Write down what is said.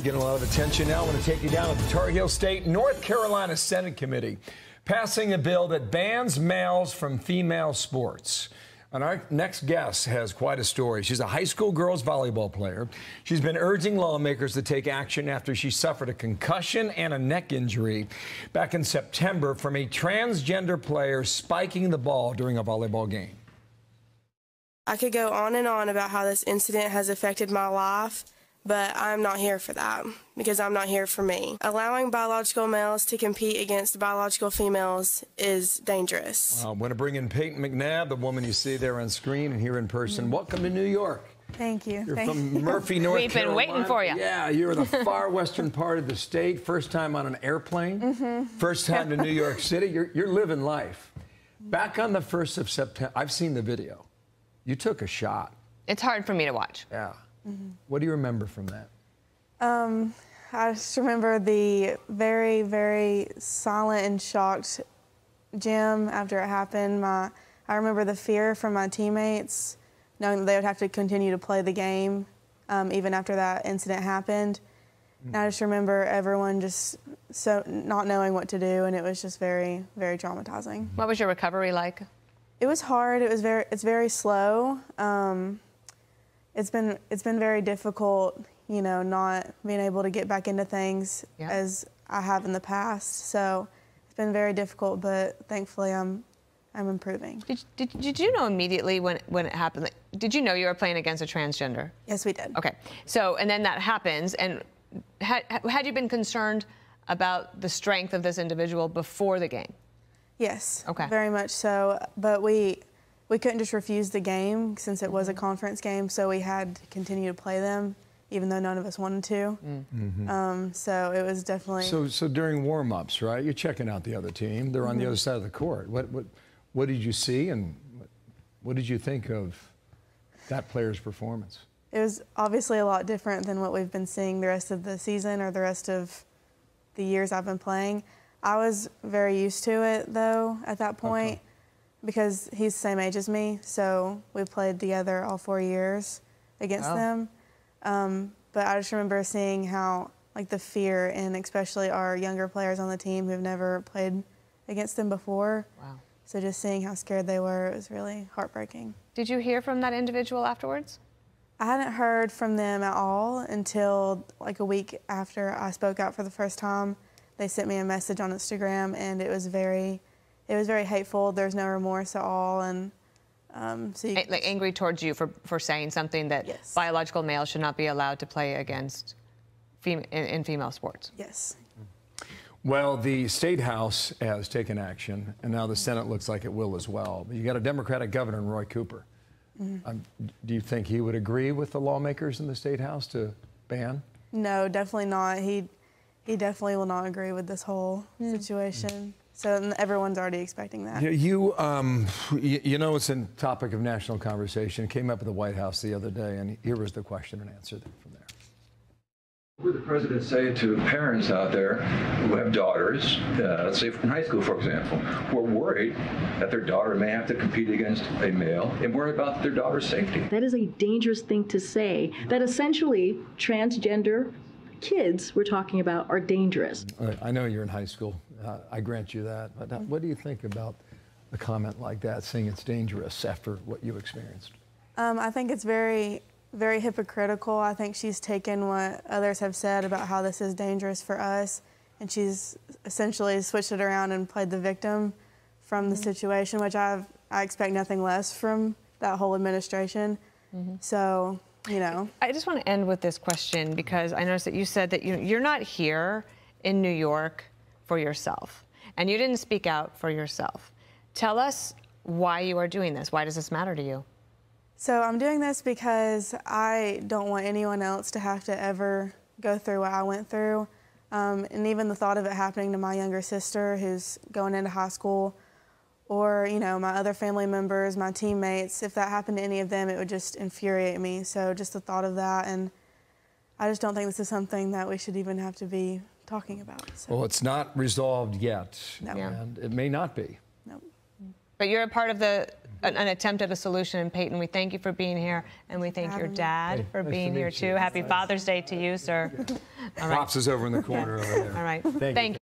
story getting a lot of attention now. I want to take you down to the Tar Heel State, North Carolina Senate Committee passing a bill that bans males from female sports. And our next guest has quite a story. She's a high school girls volleyball player. She's been urging lawmakers to take action after she suffered a concussion and a neck injury back in September from a transgender player spiking the ball during a volleyball game. I could go on and on about how this incident has affected my life, but I'm not here for that because I'm not here for me. Allowing biological males to compete against biological females is dangerous. I want to bring in Peyton McNabb, the woman you see there on screen and here in person. Welcome to New York. Thank you. You're from Murphy, North Carolina. We've been waiting for you. Yeah, you're in the far western part of the state. First time on an airplane. First time to New York City. You're living life. Back on the 1st of September, I've seen the video. You took a shot. It's hard for me to watch. Yeah. What do you remember from that? I just remember the very, very silent and shocked gym after it happened. I remember the fear from my teammates, knowing that they would have to continue to play the game even after that incident happened. And I just remember everyone just not knowing what to do, and it was just very, very traumatizing. What was your recovery like? It was hard. It's very slow. It's been very difficult, you know, not being able to get back into things as I have in the past. So it's been very difficult, but thankfully I'm improving. Did you know immediately when it happened? Like, did you know you were playing against a transgender? Yes, we did. Okay. So, and then that happens, and had you been concerned about the strength of this individual before the game? Yes. Okay. Very much so. But we couldn't just refuse the game since it was a conference game, so we had to continue to play them, even though none of us wanted to. So it was definitely. So during warm-ups, right? You're checking out the other team. They're on the other side of the court. What did you see, and what did you think of that player's performance? It was obviously a lot different than what we've been seeing the rest of the season or the rest of the years I've been playing. I was very used to it, though, at that point, because he's the same age as me, so we played together all 4 years against them. But I just remember seeing how, like, the fear, and especially our younger players on the team who've never played against them before. Wow. So just seeing how scared they were, it was really heartbreaking. Did you hear from that individual afterwards? I hadn't heard from them at all until, like, a week after I spoke out for the first time. They sent me a message on Instagram, and it was very hateful. There's no remorse at all, and so like angry towards you for saying something that biological males should not be allowed to play against in female sports. Yes. Well, the State House has taken action, and now the Senate looks like it will as well. But you got a Democratic governor in Roy Cooper. Do you think he would agree with the lawmakers in the State House to ban? No, definitely not. He definitely will not agree with this whole situation. So everyone's already expecting that. You know, it's a topic of national conversation. It came up at the White House the other day, and here was the question and answer from there. What would the president say to parents out there who have daughters, let's say from high school, for example, who are worried that their daughter may have to compete against a male and worry about their daughter's safety? That is a dangerous thing to say, that essentially transgender kids we're talking about are dangerous. I know you're in high school. I grant you that. But what do you think about a comment like that, saying it's dangerous after what you experienced? I think it's very, very hypocritical. I think she's taken what others have said about how this is dangerous for us, and she's essentially switched it around and played the victim from the situation, which I expect nothing less from that whole administration. So, you know. I just want to end with this question, because I noticed that you said that you're not here in New York for yourself, and you didn't speak out for yourself. Tell us why you are doing this. Why does this matter to you? So I'm doing this because I don't want anyone else to have to ever go through what I went through. And even the thought of it happening to my younger sister who's going into high school, or, you know, my other family members, my teammates, if that happened to any of them, it would just infuriate me. So just the thought of that, and I just don't think this is something that we should even have to be talking about. So. Well, it's not resolved yet, No. and it may not be. No. But you're a part of the an attempt at a solution. And Peyton, we thank you for being here, and we thank your dad for being here too. Happy Father's Day to you, sir. All right. Pops is over in the corner over there. All right. Thank you.